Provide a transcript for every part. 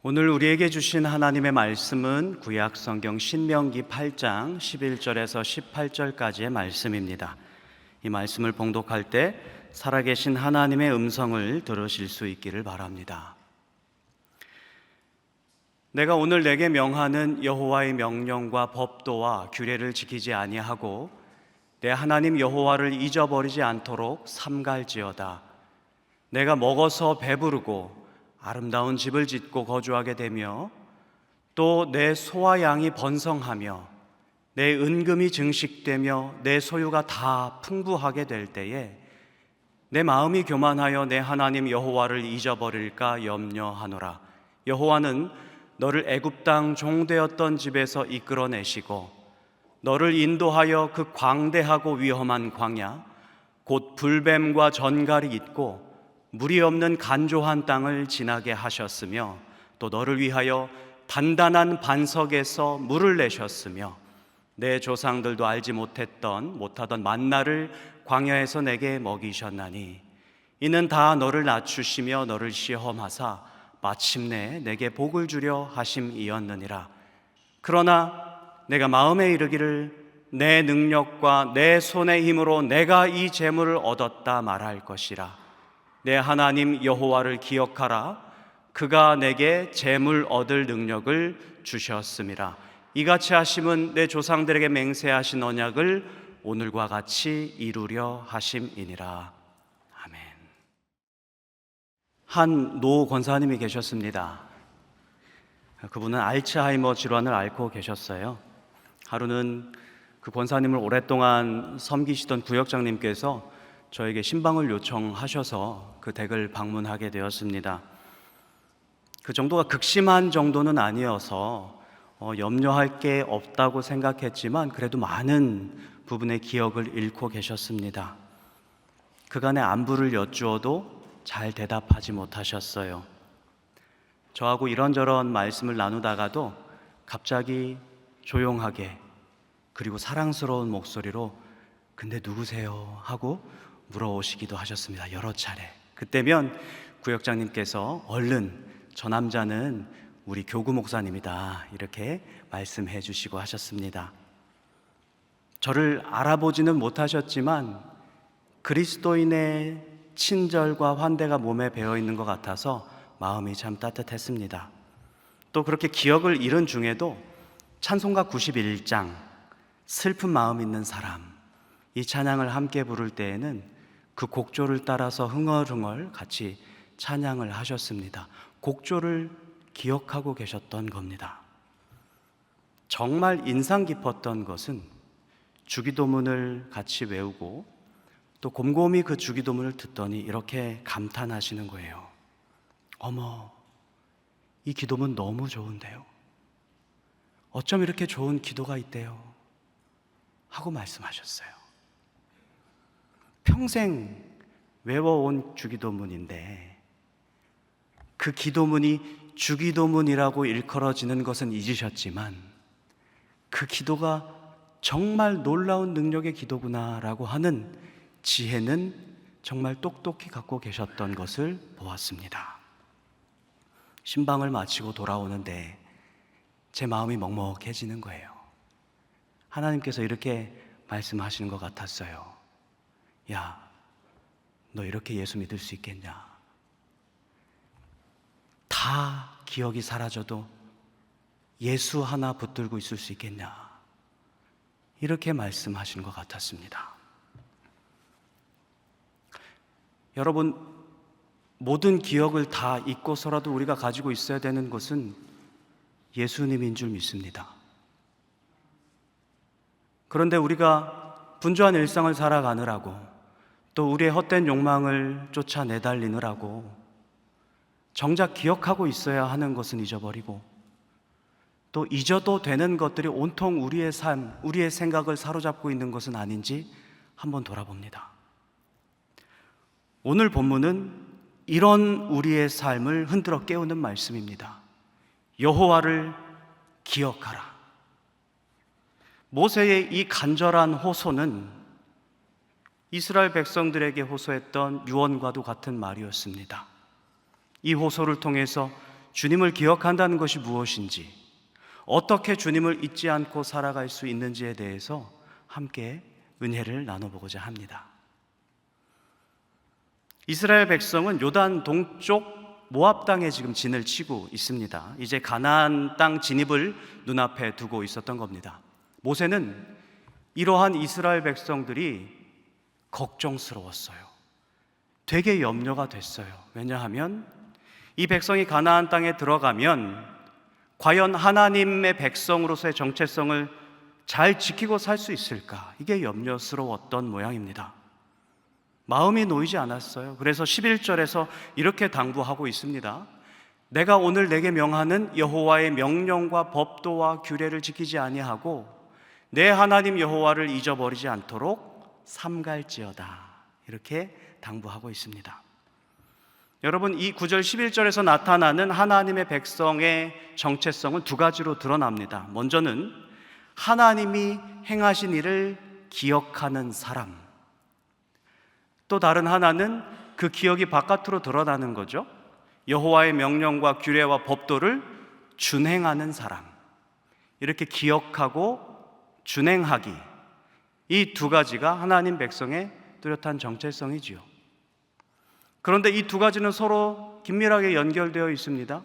오늘 우리에게 주신 하나님의 말씀은 구약 성경 신명기 8장 11절에서 18절까지의 말씀입니다. 이 말씀을 봉독할 때 살아계신 하나님의 음성을 들으실 수 있기를 바랍니다. 내가 오늘 내게 명하는 여호와의 명령과 법도와 규례를 지키지 아니하고 내 하나님 여호와를 잊어버리지 않도록 삼갈지어다. 내가 먹어서 배부르고 아름다운 집을 짓고 거주하게 되며 또 내 소와 양이 번성하며 내 은금이 증식되며 내 소유가 다 풍부하게 될 때에 내 마음이 교만하여 내 하나님 여호와를 잊어버릴까 염려하노라. 여호와는 너를 애굽 땅 종되었던 집에서 이끌어내시고 너를 인도하여 그 광대하고 위험한 광야 곧 불뱀과 전갈이 있고 물이 없는 간조한 땅을 지나게 하셨으며 또 너를 위하여 단단한 반석에서 물을 내셨으며 내 조상들도 알지 못하던 만나를 광야에서 내게 먹이셨나니 이는 다 너를 낮추시며 너를 시험하사 마침내 내게 복을 주려 하심이었느니라. 그러나 내가 마음에 이르기를 내 능력과 내 손의 힘으로 내가 이 재물을 얻었다 말할 것이라. 내 하나님 여호와를 기억하라. 그가 내게 재물 얻을 능력을 주셨음이라. 이같이 하심은 내 조상들에게 맹세하신 언약을 오늘과 같이 이루려 하심이니라. 아멘. 한 노 권사님이 계셨습니다. 그분은 알츠하이머 질환을 앓고 계셨어요. 하루는 그 권사님을 오랫동안 섬기시던 구역장님께서 저에게 신방을 요청하셔서 그 댁을 방문하게 되었습니다. 그 정도가 극심한 정도는 아니어서 염려할 게 없다고 생각했지만 그래도 많은 부분의 기억을 잃고 계셨습니다. 그간의 안부를 여쭈어도 잘 대답하지 못하셨어요. 저하고 이런저런 말씀을 나누다가도 갑자기 조용하게 그리고 사랑스러운 목소리로 근데 누구세요? 하고 물어오시기도 하셨습니다. 여러 차례. 그때면 구역장님께서 얼른 저 남자는 우리 교구 목사님이다 이렇게 말씀해 주시고 하셨습니다. 저를 알아보지는 못하셨지만 그리스도인의 친절과 환대가 몸에 배어 있는 것 같아서 마음이 참 따뜻했습니다. 또 그렇게 기억을 잃은 중에도 찬송가 91장 슬픈 마음 있는 사람 이 찬양을 함께 부를 때에는 그 곡조를 따라서 흥얼흥얼 같이 찬양을 하셨습니다. 곡조를 기억하고 계셨던 겁니다. 정말 인상 깊었던 것은 주기도문을 같이 외우고 또 곰곰이 그 주기도문을 듣더니 이렇게 감탄하시는 거예요. 어머, 이 기도문 너무 좋은데요. 어쩜 이렇게 좋은 기도가 있대요? 하고 말씀하셨어요. 평생 외워온 주기도문인데 그 기도문이 주기도문이라고 일컬어지는 것은 잊으셨지만 그 기도가 정말 놀라운 능력의 기도구나라고 하는 지혜는 정말 똑똑히 갖고 계셨던 것을 보았습니다. 신방을 마치고 돌아오는데 제 마음이 먹먹해지는 거예요. 하나님께서 이렇게 말씀하시는 것 같았어요. 야, 너 이렇게 예수 믿을 수 있겠냐? 다 기억이 사라져도 예수 하나 붙들고 있을 수 있겠냐? 이렇게 말씀하신 것 같았습니다. 여러분, 모든 기억을 다 잊고서라도 우리가 가지고 있어야 되는 것은 예수님인 줄 믿습니다. 그런데 우리가 분주한 일상을 살아가느라고 또 우리의 헛된 욕망을 쫓아내달리느라고 정작 기억하고 있어야 하는 것은 잊어버리고 또 잊어도 되는 것들이 온통 우리의 삶, 우리의 생각을 사로잡고 있는 것은 아닌지 한번 돌아봅니다. 오늘 본문은 이런 우리의 삶을 흔들어 깨우는 말씀입니다. 여호와를 기억하라. 모세의 이 간절한 호소는 이스라엘 백성들에게 호소했던 유언과도 같은 말이었습니다. 이 호소를 통해서 주님을 기억한다는 것이 무엇인지, 어떻게 주님을 잊지 않고 살아갈 수 있는지에 대해서 함께 은혜를 나눠보고자 합니다. 이스라엘 백성은 요단 동쪽 모압 땅에 지금 진을 치고 있습니다. 이제 가나안 땅 진입을 눈앞에 두고 있었던 겁니다. 모세는 이러한 이스라엘 백성들이 걱정스러웠어요. 되게 염려가 됐어요. 왜냐하면 이 백성이 가나안 땅에 들어가면 과연 하나님의 백성으로서의 정체성을 잘 지키고 살 수 있을까? 이게 염려스러웠던 모양입니다. 마음이 놓이지 않았어요. 그래서 11절에서 이렇게 당부하고 있습니다. 내가 오늘 내게 명하는 여호와의 명령과 법도와 규례를 지키지 아니하고 내 하나님 여호와를 잊어버리지 않도록 삼갈지어다. 이렇게 당부하고 있습니다. 여러분, 이 9절 11절에서 나타나는 하나님의 백성의 정체성은 두 가지로 드러납니다. 먼저는 하나님이 행하신 일을 기억하는 사람, 또 다른 하나는 그 기억이 바깥으로 드러나는 거죠. 여호와의 명령과 규례와 법도를 준행하는 사람. 이렇게 기억하고 준행하기, 이 두 가지가 하나님 백성의 뚜렷한 정체성이지요. 그런데 이 두 가지는 서로 긴밀하게 연결되어 있습니다.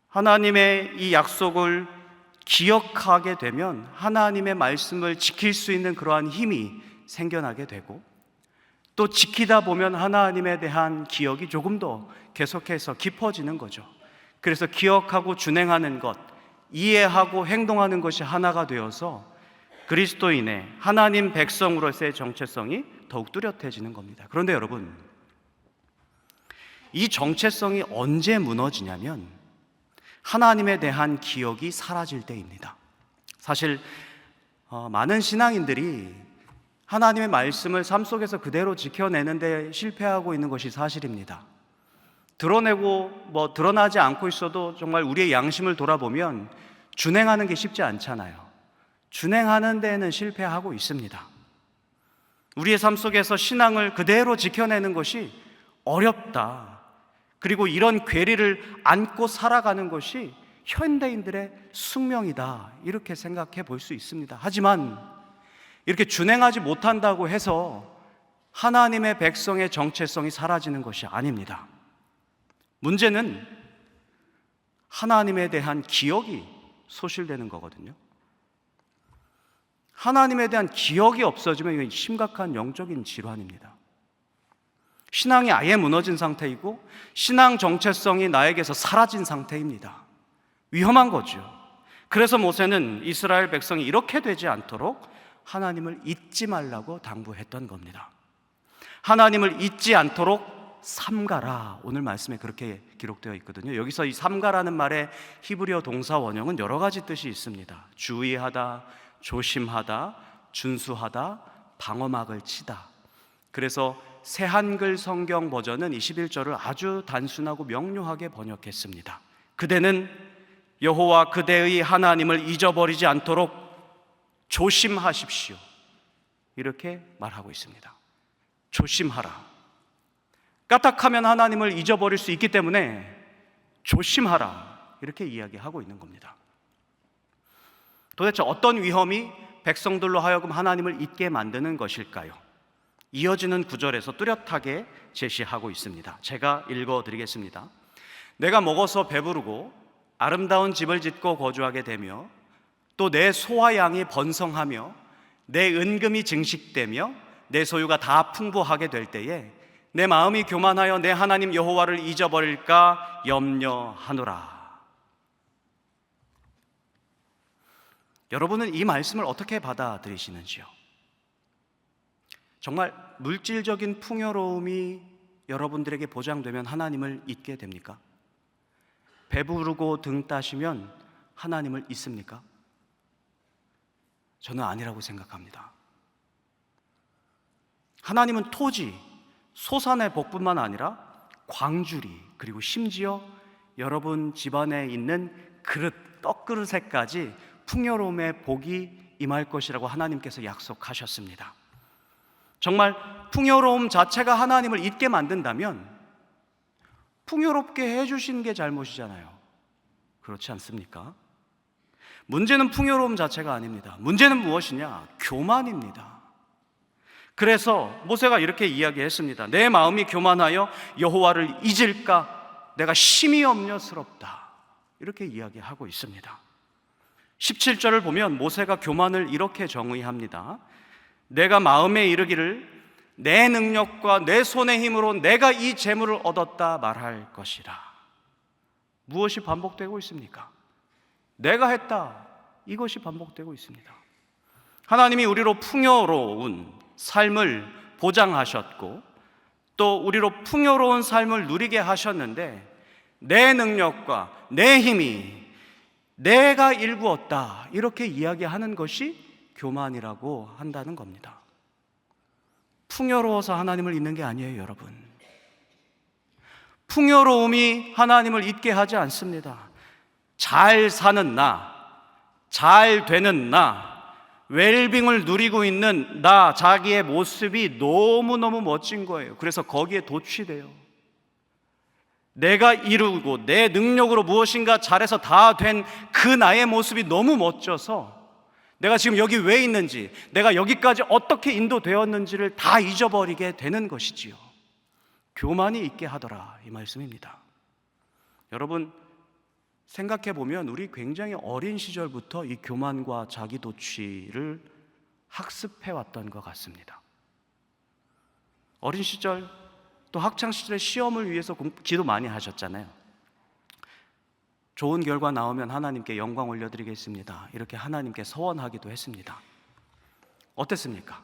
하나님의 이 약속을 기억하게 되면 하나님의 말씀을 지킬 수 있는 그러한 힘이 생겨나게 되고, 또 지키다 보면 하나님에 대한 기억이 조금 더 계속해서 깊어지는 거죠. 그래서 기억하고 준행하는 것, 이해하고 행동하는 것이 하나가 되어서 그리스도인의 하나님 백성으로서의 정체성이 더욱 뚜렷해지는 겁니다. 그런데 여러분, 이 정체성이 언제 무너지냐면 하나님에 대한 기억이 사라질 때입니다. 사실 많은 신앙인들이 하나님의 말씀을 삶 속에서 그대로 지켜내는데 실패하고 있는 것이 사실입니다. 드러내고 드러나지 않고 있어도 정말 우리의 양심을 돌아보면 준행하는 게 쉽지 않잖아요. 준행하는 데에는 실패하고 있습니다. 우리의 삶 속에서 신앙을 그대로 지켜내는 것이 어렵다. 그리고 이런 괴리를 안고 살아가는 것이 현대인들의 숙명이다. 이렇게 생각해 볼 수 있습니다. 하지만 이렇게 준행하지 못한다고 해서 하나님의 백성의 정체성이 사라지는 것이 아닙니다. 문제는 하나님에 대한 기억이 소실되는 거거든요. 하나님에 대한 기억이 없어지면 이건 심각한 영적인 질환입니다. 신앙이 아예 무너진 상태이고 신앙 정체성이 나에게서 사라진 상태입니다. 위험한 거죠. 그래서 모세는 이스라엘 백성이 이렇게 되지 않도록 하나님을 잊지 말라고 당부했던 겁니다. 하나님을 잊지 않도록 삼가라. 오늘 말씀에 그렇게 기록되어 있거든요. 여기서 이 삼가라는 말의 히브리어 동사 원형은 여러 가지 뜻이 있습니다. 주의하다, 조심하다, 준수하다, 방어막을 치다. 그래서 새한글 성경 버전은 21절을 아주 단순하고 명료하게 번역했습니다. 그대는 여호와 그대의 하나님을 잊어버리지 않도록 조심하십시오. 이렇게 말하고 있습니다. 조심하라. 까딱하면 하나님을 잊어버릴 수 있기 때문에 조심하라. 이렇게 이야기하고 있는 겁니다. 도대체 어떤 위험이 백성들로 하여금 하나님을 잊게 만드는 것일까요? 이어지는 구절에서 뚜렷하게 제시하고 있습니다. 제가 읽어드리겠습니다. 내가 먹어서 배부르고 아름다운 집을 짓고 거주하게 되며 또 내 소와 양이 번성하며 내 은금이 증식되며 내 소유가 다 풍부하게 될 때에 내 마음이 교만하여 내 하나님 여호와를 잊어버릴까 염려하노라. 여러분은 이 말씀을 어떻게 받아들이시는지요? 정말 물질적인 풍요로움이 여러분들에게 보장되면 하나님을 잊게 됩니까? 배부르고 등 따시면 하나님을 잊습니까? 저는 아니라고 생각합니다. 하나님은 토지, 소산의 복뿐만 아니라 광주리, 그리고 심지어 여러분 집안에 있는 그릇, 떡그릇에까지 풍요로움의 복이 임할 것이라고 하나님께서 약속하셨습니다. 정말 풍요로움 자체가 하나님을 잊게 만든다면 풍요롭게 해주신 게 잘못이잖아요. 그렇지 않습니까? 문제는 풍요로움 자체가 아닙니다. 문제는 무엇이냐? 교만입니다. 그래서 모세가 이렇게 이야기했습니다. 내 마음이 교만하여 여호와를 잊을까? 내가 심히 염려스럽다. 이렇게 이야기하고 있습니다. 17절을 보면 모세가 교만을 이렇게 정의합니다. 내가 마음에 이르기를 내 능력과 내 손의 힘으로 내가 이 재물을 얻었다 말할 것이라. 무엇이 반복되고 있습니까? 내가 했다. 이것이 반복되고 있습니다. 하나님이 우리로 풍요로운 삶을 보장하셨고 또 우리로 풍요로운 삶을 누리게 하셨는데 내 능력과 내 힘이 내가 일구었다 이렇게 이야기하는 것이 교만이라고 한다는 겁니다. 풍요로워서 하나님을 잊는 게 아니에요, 여러분. 풍요로움이 하나님을 잊게 하지 않습니다. 잘 사는 나, 잘 되는 나, 웰빙을 누리고 있는 나 자기의 모습이 너무너무 멋진 거예요. 그래서 거기에 도취돼요. 내가 이루고 내 능력으로 무엇인가 잘해서 다 된 그 나의 모습이 너무 멋져서 내가 지금 여기 왜 있는지, 내가 여기까지 어떻게 인도되었는지를 다 잊어버리게 되는 것이지요. 교만이 있게 하더라, 이 말씀입니다. 여러분, 생각해보면 우리 굉장히 어린 시절부터 이 교만과 자기도취를 학습해왔던 것 같습니다. 어린 시절 또 학창시절에 시험을 위해서 기도 많이 하셨잖아요. 좋은 결과 나오면 하나님께 영광 올려드리겠습니다. 이렇게 하나님께 서원하기도 했습니다. 어땠습니까?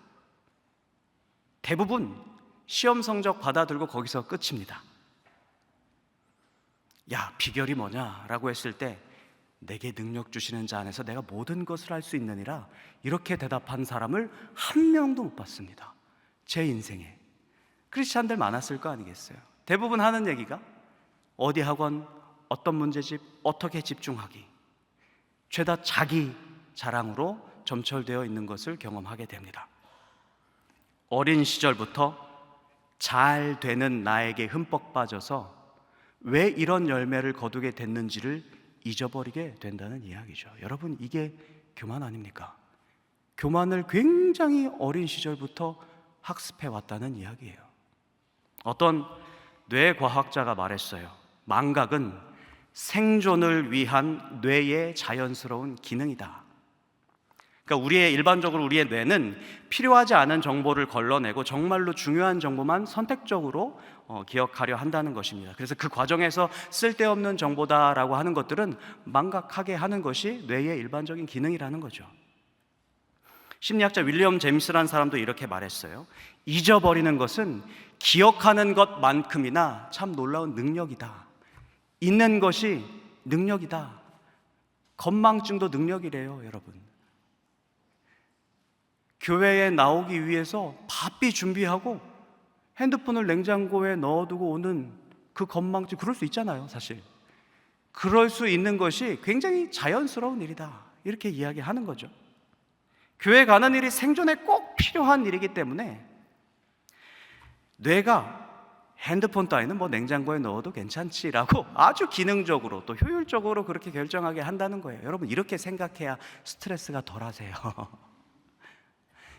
대부분 시험 성적 받아들고 거기서 끝입니다. 야, 비결이 뭐냐? 라고 했을 때 내게 능력 주시는 자 안에서 내가 모든 것을 할 수 있느니라 이렇게 대답한 사람을 한 명도 못 봤습니다. 제 인생에. 크리스찬들 많았을 거 아니겠어요? 대부분 하는 얘기가 어디 학원, 어떤 문제집, 어떻게 집중하기, 죄다 자기 자랑으로 점철되어 있는 것을 경험하게 됩니다. 어린 시절부터 잘 되는 나에게 흠뻑 빠져서 왜 이런 열매를 거두게 됐는지를 잊어버리게 된다는 이야기죠. 여러분, 이게 교만 아닙니까? 교만을 굉장히 어린 시절부터 학습해 왔다는 이야기예요. 어떤 뇌과학자가 말했어요. 망각은 생존을 위한 뇌의 자연스러운 기능이다. 그러니까 일반적으로 우리의 뇌는 필요하지 않은 정보를 걸러내고 정말로 중요한 정보만 선택적으로 기억하려 한다는 것입니다. 그래서 그 과정에서 쓸데없는 정보다라고 하는 것들은 망각하게 하는 것이 뇌의 일반적인 기능이라는 거죠. 심리학자 윌리엄 제임스라는 사람도 이렇게 말했어요. 잊어버리는 것은 기억하는 것만큼이나 참 놀라운 능력이다. 잊는 것이 능력이다. 건망증도 능력이래요, 여러분. 교회에 나오기 위해서 바삐 준비하고 핸드폰을 냉장고에 넣어두고 오는 그 건망증, 그럴 수 있잖아요, 사실. 그럴 수 있는 것이 굉장히 자연스러운 일이다, 이렇게 이야기하는 거죠. 교회 가는 일이 생존에 꼭 필요한 일이기 때문에 뇌가 핸드폰 따위는 뭐 냉장고에 넣어도 괜찮지라고 아주 기능적으로 또 효율적으로 그렇게 결정하게 한다는 거예요. 여러분, 이렇게 생각해야 스트레스가 덜 하세요.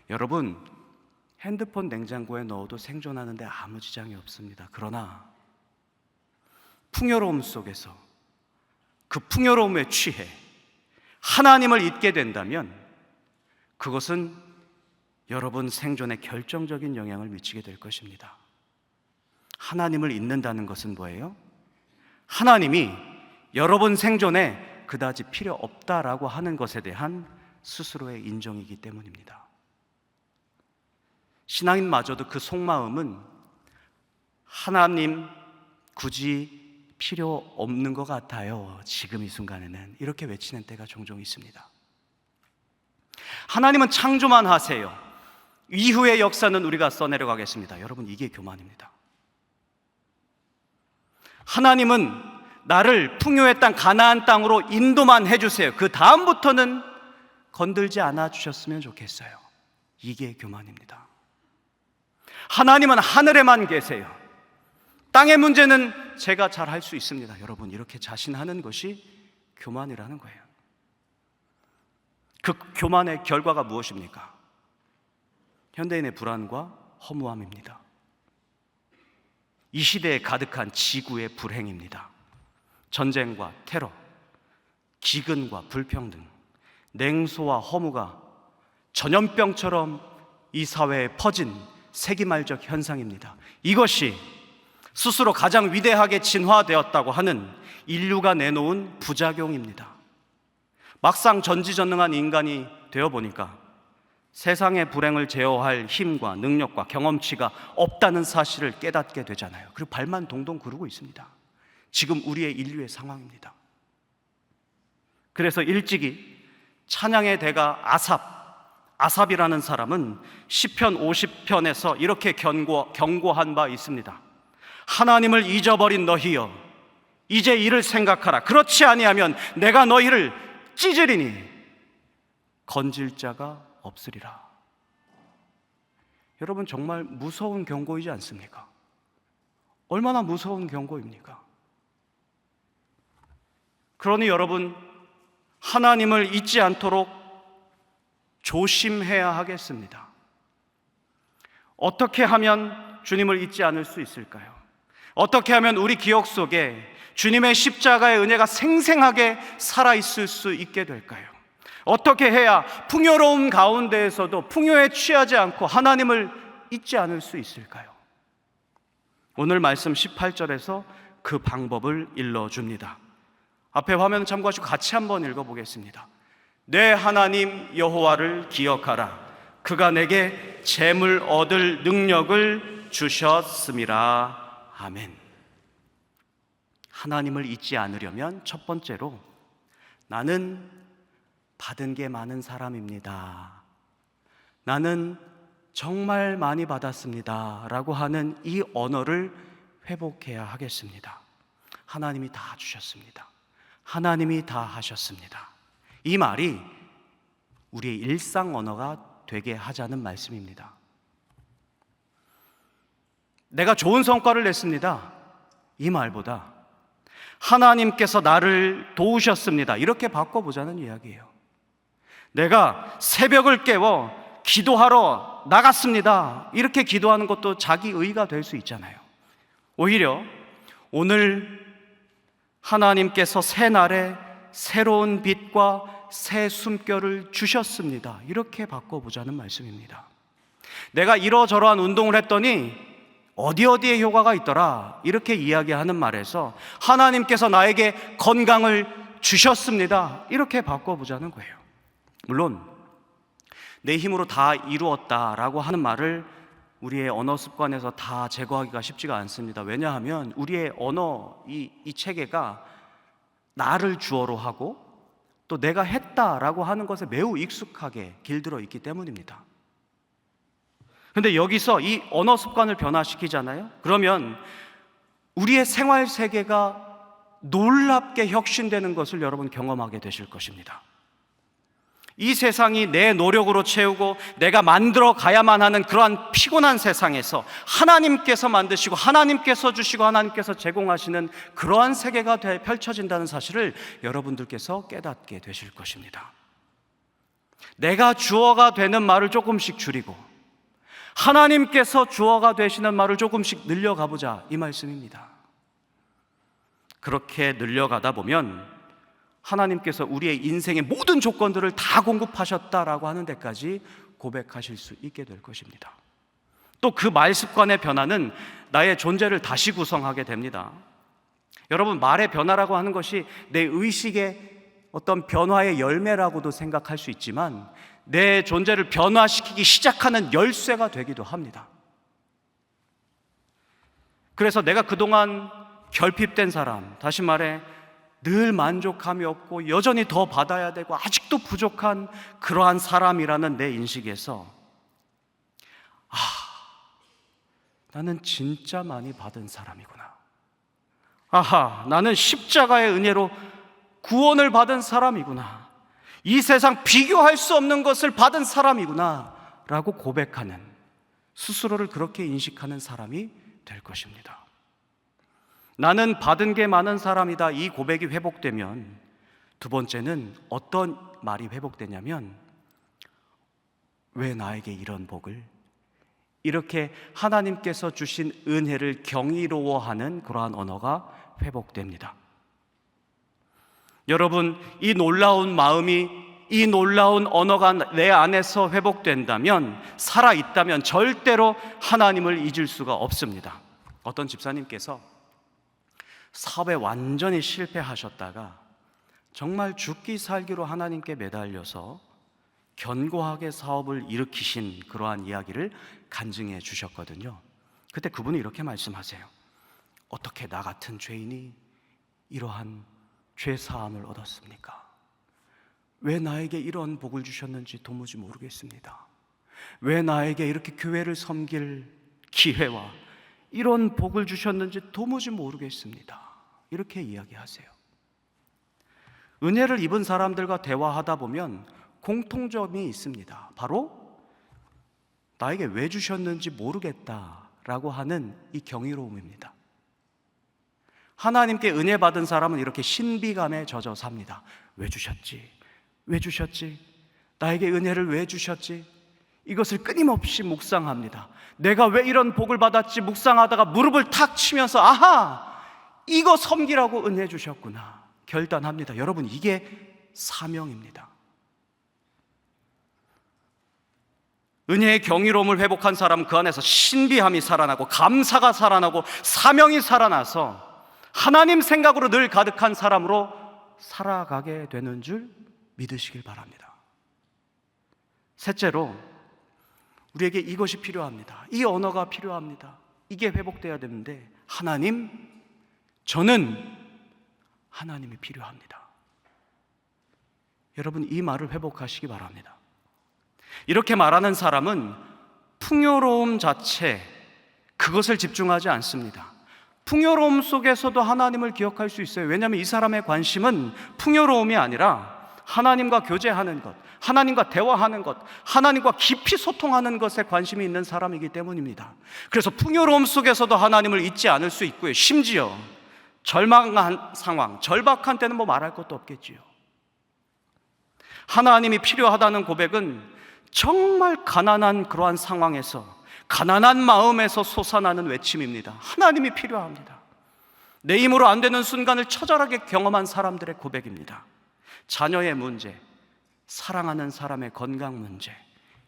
여러분, 핸드폰 냉장고에 넣어도 생존하는데 아무 지장이 없습니다. 그러나 풍요로움 속에서 그 풍요로움에 취해 하나님을 잊게 된다면 그것은 여러분 생존에 결정적인 영향을 미치게 될 것입니다. 하나님을 잊는다는 것은 뭐예요? 하나님이 여러분 생존에 그다지 필요 없다라고 하는 것에 대한 스스로의 인정이기 때문입니다. 신앙인마저도 그 속마음은 하나님 굳이 필요 없는 것 같아요, 지금 이 순간에는, 이렇게 외치는 때가 종종 있습니다. 하나님은 창조만 하세요. 이후의 역사는 우리가 써내려가겠습니다. 여러분, 이게 교만입니다. 하나님은 나를 풍요의 땅 가나안 땅으로 인도만 해주세요. 그 다음부터는 건들지 않아 주셨으면 좋겠어요. 이게 교만입니다. 하나님은 하늘에만 계세요. 땅의 문제는 제가 잘 할 수 있습니다. 여러분, 이렇게 자신하는 것이 교만이라는 거예요. 그 교만의 결과가 무엇입니까? 현대인의 불안과 허무함입니다. 이 시대에 가득한 지구의 불행입니다. 전쟁과 테러, 기근과 불평등, 냉소와 허무가 전염병처럼 이 사회에 퍼진 세기말적 현상입니다. 이것이 스스로 가장 위대하게 진화되었다고 하는 인류가 내놓은 부작용입니다. 막상 전지전능한 인간이 되어보니까 세상의 불행을 제어할 힘과 능력과 경험치가 없다는 사실을 깨닫게 되잖아요. 그리고 발만 동동 구르고 있습니다. 지금 우리의 인류의 상황입니다. 그래서 일찍이 찬양의 대가 아삽이라는 사람은 시편 50편에서 이렇게 경고한 바 있습니다. 하나님을 잊어버린 너희여, 이제 이를 생각하라. 그렇지 아니하면 내가 너희를 찢으리니 건질 자가 없으리라. 여러분, 정말 무서운 경고이지 않습니까? 얼마나 무서운 경고입니까? 그러니 여러분, 하나님을 잊지 않도록 조심해야 하겠습니다. 어떻게 하면 주님을 잊지 않을 수 있을까요? 어떻게 하면 우리 기억 속에 주님의 십자가의 은혜가 생생하게 살아있을 수 있게 될까요? 어떻게 해야 풍요로움 가운데에서도 풍요에 취하지 않고 하나님을 잊지 않을 수 있을까요? 오늘 말씀 18절에서 그 방법을 일러줍니다. 앞에 화면 참고하시고 같이 한번 읽어보겠습니다. 내 하나님 여호와를 기억하라. 그가 내게 재물 얻을 능력을 주셨음이라. 아멘. 하나님을 잊지 않으려면 첫 번째로 나는 받은 게 많은 사람입니다. 나는 정말 많이 받았습니다. 라고 하는 이 언어를 회복해야 하겠습니다. 하나님이 다 주셨습니다. 하나님이 다 하셨습니다. 이 말이 우리의 일상 언어가 되게 하자는 말씀입니다. 내가 좋은 성과를 냈습니다. 이 말보다 하나님께서 나를 도우셨습니다. 이렇게 바꿔보자는 이야기예요. 내가 새벽을 깨워 기도하러 나갔습니다. 이렇게 기도하는 것도 자기 의가 될 수 있잖아요. 오히려 오늘 하나님께서 새 날에 새로운 빛과 새 숨결을 주셨습니다. 이렇게 바꿔보자는 말씀입니다. 내가 이러저러한 운동을 했더니 어디에 효과가 있더라. 이렇게 이야기하는 말에서 하나님께서 나에게 건강을 주셨습니다. 이렇게 바꿔보자는 거예요. 물론 내 힘으로 다 이루었다라고 하는 말을 우리의 언어 습관에서 다 제거하기가 쉽지가 않습니다. 왜냐하면 우리의 언어 이 체계가 나를 주어로 하고 또 내가 했다라고 하는 것에 매우 익숙하게 길들어 있기 때문입니다. 그런데 여기서 이 언어 습관을 변화시키잖아요. 그러면 우리의 생활 세계가 놀랍게 혁신되는 것을 여러분 경험하게 되실 것입니다. 이 세상이 내 노력으로 채우고 내가 만들어 가야만 하는 그러한 피곤한 세상에서 하나님께서 만드시고 하나님께서 주시고 하나님께서 제공하시는 그러한 세계가 펼쳐진다는 사실을 여러분들께서 깨닫게 되실 것입니다. 내가 주어가 되는 말을 조금씩 줄이고 하나님께서 주어가 되시는 말을 조금씩 늘려가보자, 이 말씀입니다. 그렇게 늘려가다 보면 하나님께서 우리의 인생의 모든 조건들을 다 공급하셨다라고 하는 데까지 고백하실 수 있게 될 것입니다. 또 그 말 습관의 변화는 나의 존재를 다시 구성하게 됩니다. 여러분, 말의 변화라고 하는 것이 내 의식의 어떤 변화의 열매라고도 생각할 수 있지만 내 존재를 변화시키기 시작하는 열쇠가 되기도 합니다. 그래서 내가 그동안 결핍된 사람, 다시 말해 늘 만족함이 없고 여전히 더 받아야 되고 아직도 부족한 그러한 사람이라는 내 인식에서 나는 진짜 많이 받은 사람이구나. 나는 십자가의 은혜로 구원을 받은 사람이구나. 이 세상 비교할 수 없는 것을 받은 사람이구나 라고 고백하는, 스스로를 그렇게 인식하는 사람이 될 것입니다. 나는 받은 게 많은 사람이다. 이 고백이 회복되면 두 번째는 어떤 말이 회복되냐면, 왜 나에게 이런 복을, 이렇게 하나님께서 주신 은혜를 경이로워하는 그러한 언어가 회복됩니다. 여러분, 이 놀라운 마음이, 이 놀라운 언어가 내 안에서 회복된다면, 살아있다면 절대로 하나님을 잊을 수가 없습니다. 어떤 집사님께서 사업에 완전히 실패하셨다가 정말 죽기 살기로 하나님께 매달려서 견고하게 사업을 일으키신 그러한 이야기를 간증해 주셨거든요. 그때 그분이 이렇게 말씀하세요. 어떻게 나 같은 죄인이 이러한 죄 사함을 얻었습니까? 왜 나에게 이런 복을 주셨는지 도무지 모르겠습니다. 왜 나에게 이렇게 교회를 섬길 기회와 이런 복을 주셨는지 도무지 모르겠습니다. 이렇게 이야기하세요. 은혜를 입은 사람들과 대화하다 보면 공통점이 있습니다. 바로 나에게 왜 주셨는지 모르겠다라고 하는 이 경이로움입니다. 하나님께 은혜 받은 사람은 이렇게 신비감에 젖어 삽니다. 왜 주셨지? 왜 주셨지? 나에게 은혜를 왜 주셨지? 이것을 끊임없이 묵상합니다. 내가 왜 이런 복을 받았지? 묵상하다가 무릎을 탁 치면서 아하! 이거 섬기라고 은혜 주셨구나 결단합니다. 여러분, 이게 사명입니다. 은혜의 경이로움을 회복한 사람은 그 안에서 신비함이 살아나고 감사가 살아나고 사명이 살아나서 하나님 생각으로 늘 가득한 사람으로 살아가게 되는 줄 믿으시길 바랍니다. 셋째로, 우리에게 이것이 필요합니다. 이 언어가 필요합니다. 이게 회복돼야 되는데, 하나님, 저는 하나님이 필요합니다. 여러분, 이 말을 회복하시기 바랍니다. 이렇게 말하는 사람은 풍요로움 자체, 그것을 집중하지 않습니다. 풍요로움 속에서도 하나님을 기억할 수 있어요. 왜냐하면 이 사람의 관심은 풍요로움이 아니라 하나님과 교제하는 것, 하나님과 대화하는 것, 하나님과 깊이 소통하는 것에 관심이 있는 사람이기 때문입니다. 그래서 풍요로움 속에서도 하나님을 잊지 않을 수 있고요. 심지어 절망한 상황, 절박한 때는 뭐 말할 것도 없겠지요. 하나님이 필요하다는 고백은 정말 가난한 그러한 상황에서, 가난한 마음에서 솟아나는 외침입니다. 하나님이 필요합니다. 내 힘으로 안 되는 순간을 처절하게 경험한 사람들의 고백입니다. 자녀의 문제, 사랑하는 사람의 건강 문제,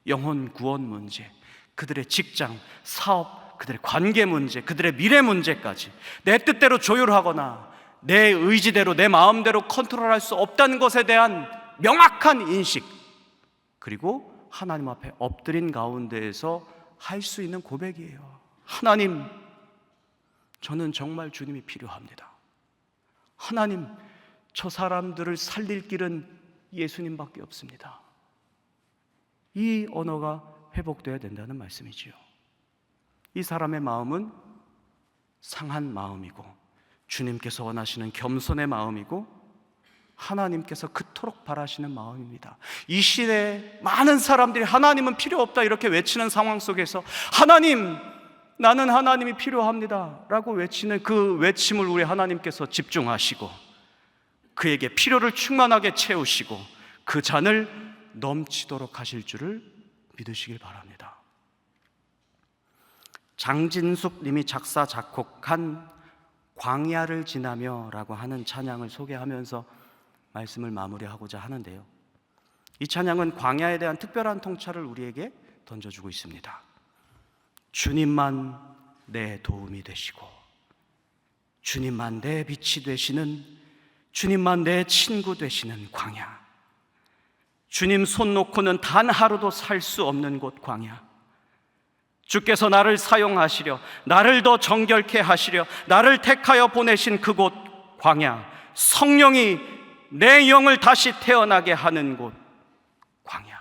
영혼 구원 문제, 그들의 직장, 사업, 그들의 관계 문제, 그들의 미래 문제까지 내 뜻대로 조율하거나 내 의지대로, 내 마음대로 컨트롤할 수 없다는 것에 대한 명확한 인식, 그리고 하나님 앞에 엎드린 가운데에서 할 수 있는 고백이에요. 하나님, 저는 정말 주님이 필요합니다. 하나님, 저 사람들을 살릴 길은 예수님밖에 없습니다. 이 언어가 회복되어야 된다는 말씀이지요. 이 사람의 마음은 상한 마음이고, 주님께서 원하시는 겸손의 마음이고, 하나님께서 그토록 바라시는 마음입니다. 이 시대에 많은 사람들이 하나님은 필요 없다 이렇게 외치는 상황 속에서 하나님, 나는 하나님이 필요합니다 라고 외치는 그 외침을 우리 하나님께서 집중하시고 그에게 필요를 충만하게 채우시고 그 잔을 넘치도록 하실 줄을 믿으시길 바랍니다. 장진숙 님이 작사 작곡한 광야를 지나며 라고 하는 찬양을 소개하면서 말씀을 마무리하고자 하는데요, 이 찬양은 광야에 대한 특별한 통찰을 우리에게 던져주고 있습니다. 주님만 내 도움이 되시고, 주님만 내 빛이 되시는, 주님만 내 친구 되시는 광야, 주님 손 놓고는 단 하루도 살 수 없는 곳 광야, 주께서 나를 사용하시려, 나를 더 정결케 하시려 나를 택하여 보내신 그곳 광야, 성령이 내 영을 다시 태어나게 하는 곳 광야.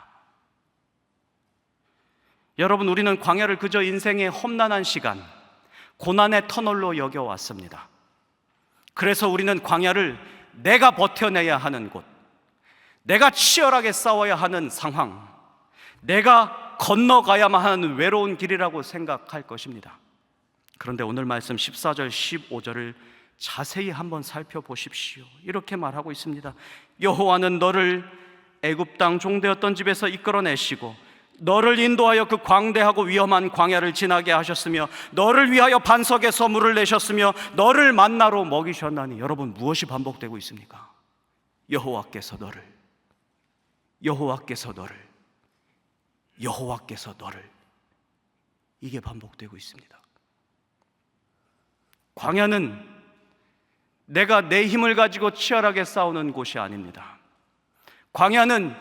여러분, 우리는 광야를 그저 인생의 험난한 시간, 고난의 터널로 여겨왔습니다. 그래서 우리는 광야를 내가 버텨내야 하는 곳, 내가 치열하게 싸워야 하는 상황, 내가 건너가야만 하는 외로운 길이라고 생각할 것입니다. 그런데 오늘 말씀 14절 15절을 자세히 한번 살펴보십시오. 이렇게 말하고 있습니다. 여호와는 너를 애굽 땅 종되었던 집에서 이끌어내시고 너를 인도하여 그 광대하고 위험한 광야를 지나게 하셨으며 너를 위하여 반석에서 물을 내셨으며 너를 만나로 먹이셨나니. 여러분, 무엇이 반복되고 있습니까? 여호와께서 너를, 여호와께서 너를, 여호와께서 너를, 이게 반복되고 있습니다. 광야는 내가 내 힘을 가지고 치열하게 싸우는 곳이 아닙니다. 광야는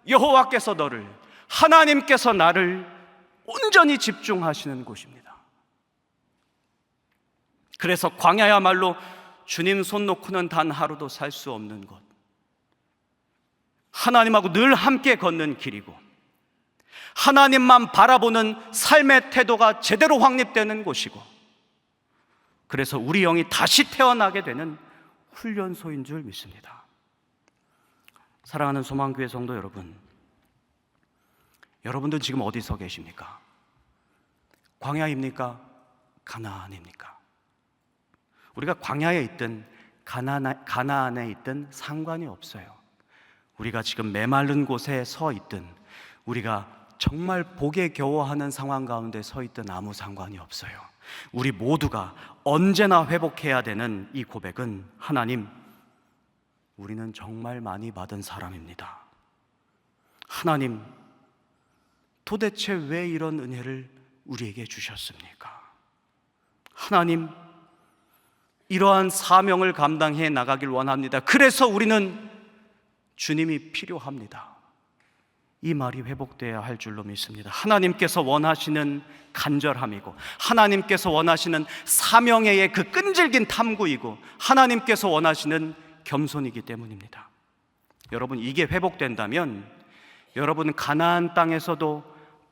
여호와께서 너를, 하나님께서 나를 온전히 집중하시는 곳입니다. 그래서 광야야말로 주님 손 놓고는 단 하루도 살 수 없는 곳, 하나님하고 늘 함께 걷는 길이고 하나님만 바라보는 삶의 태도가 제대로 확립되는 곳이고, 그래서 우리 영이 다시 태어나게 되는 훈련소인 줄 믿습니다. 사랑하는 소망교회 성도 여러분, 여러분들 지금 어디서 계십니까? 광야입니까? 가나안입니까? 우리가 광야에 있든 가나안에 있든 상관이 없어요. 우리가 지금 메마른 곳에 서 있든 우리가 정말 복에 겨워하는 상황 가운데 서 있든 아무 상관이 없어요. 우리 모두가 언제나 회복해야 되는 이 고백은, 하나님, 우리는 정말 많이 받은 사람입니다. 하나님, 도대체 왜 이런 은혜를 우리에게 주셨습니까? 하나님, 이러한 사명을 감당해 나가길 원합니다. 그래서 우리는 주님이 필요합니다. 이 말이 회복되어야 할 줄로 믿습니다. 하나님께서 원하시는 간절함이고, 하나님께서 원하시는 사명의 그 끈질긴 탐구이고, 하나님께서 원하시는 겸손이기 때문입니다. 여러분, 이게 회복된다면 여러분 가나안 땅에서도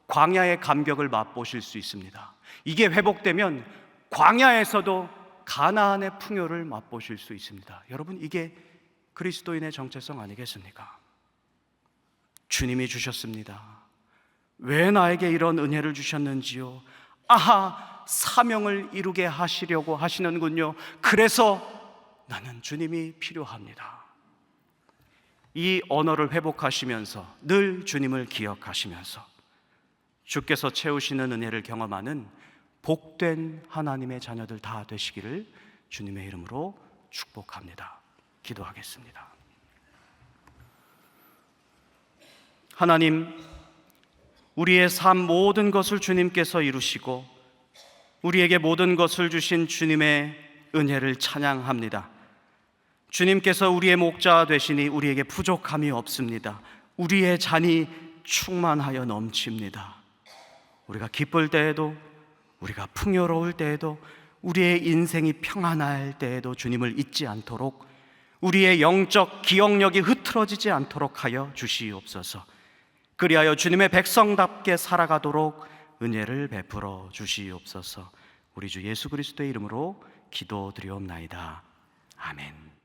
광야의 감격을 맛보실 수 있습니다. 이게 회복되면 광야에서도 가나안의 풍요를 맛보실 수 있습니다. 여러분, 이게 그리스도인의 정체성 아니겠습니까? 주님이 주셨습니다. 왜 나에게 이런 은혜를 주셨는지요? 아하, 사명을 이루게 하시려고 하시는군요. 그래서 나는 주님이 필요합니다. 이 언어를 회복하시면서 늘 주님을 기억하시면서 주께서 채우시는 은혜를 경험하는 복된 하나님의 자녀들 다 되시기를 주님의 이름으로 축복합니다. 기도하겠습니다. 하나님, 우리의 삶 모든 것을 주님께서 이루시고 우리에게 모든 것을 주신 주님의 은혜를 찬양합니다. 주님께서 우리의 목자 되시니 우리에게 부족함이 없습니다. 우리의 잔이 충만하여 넘칩니다. 우리가 기쁠 때에도, 우리가 풍요로울 때에도, 우리의 인생이 평안할 때에도 주님을 잊지 않도록, 우리의 영적 기억력이 흐트러지지 않도록 하여 주시옵소서. 그리하여 주님의 백성답게 살아가도록 은혜를 베풀어 주시옵소서. 우리 주 예수 그리스도의 이름으로 기도드리옵나이다. 아멘.